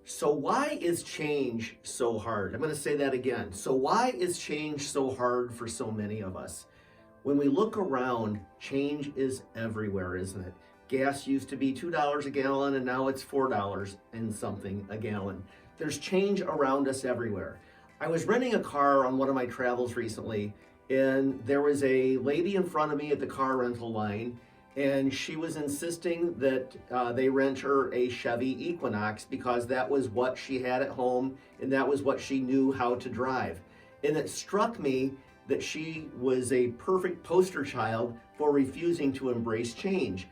So why is change so hard? I'm going to say that again. So why is change so hard for so many of us? When we look around, change is everywhere, isn't it? Gas used to be $2 a gallon and now it's $4 and something a gallon. There's change around us everywhere. I was renting a car on one of my travels recently, and there was a lady in front of me at the car rental line, and she was insisting that they rent her a Chevy Equinox because that was what she had at home and that was what she knew how to drive. And it struck me that she was a perfect poster child for refusing to embrace change.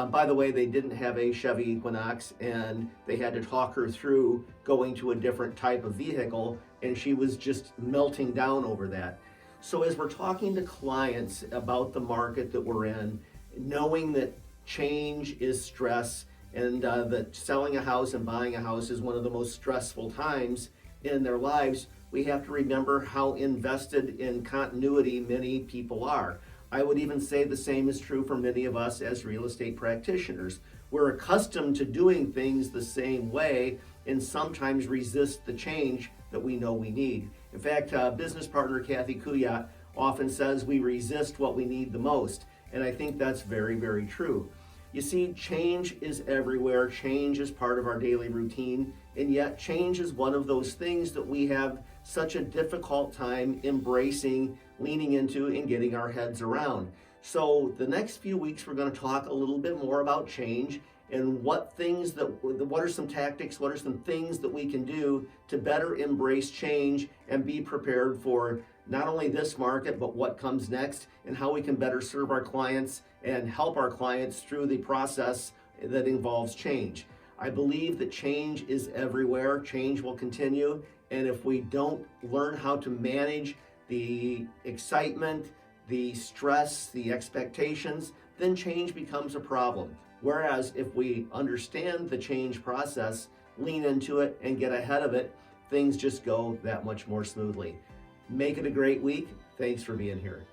By the way, they didn't have a Chevy Equinox and they had to talk her through going to a different type of vehicle, and she was just melting down over that. So as we're talking to clients about the market that we're in, knowing that change is stress and that selling a house and buying a house is one of the most stressful times in their lives, we have to remember how invested in continuity many people are. I would even say the same is true for many of us as real estate practitioners. We're accustomed to doing things the same way and sometimes resist the change that we know we need. In fact, business partner Kathy Kuyat often says we resist what we need the most. And I think that's very, very true. You see, change is everywhere. Change is part of our daily routine. And yet change is one of those things that we have such a difficult time embracing, leaning into, and getting our heads around. So the next few weeks, we're going to talk a little bit more about change and what are some tactics, what are some things that we can do to better embrace change and be prepared for not only this market, but what comes next, and how we can better serve our clients and help our clients through the process that involves change. I believe that change is everywhere. Change will continue. And if we don't learn how to manage the excitement, the stress, the expectations, then change becomes a problem. Whereas if we understand the change process, lean into it, and get ahead of it, things just go that much more smoothly. Make it a great week. Thanks for being here.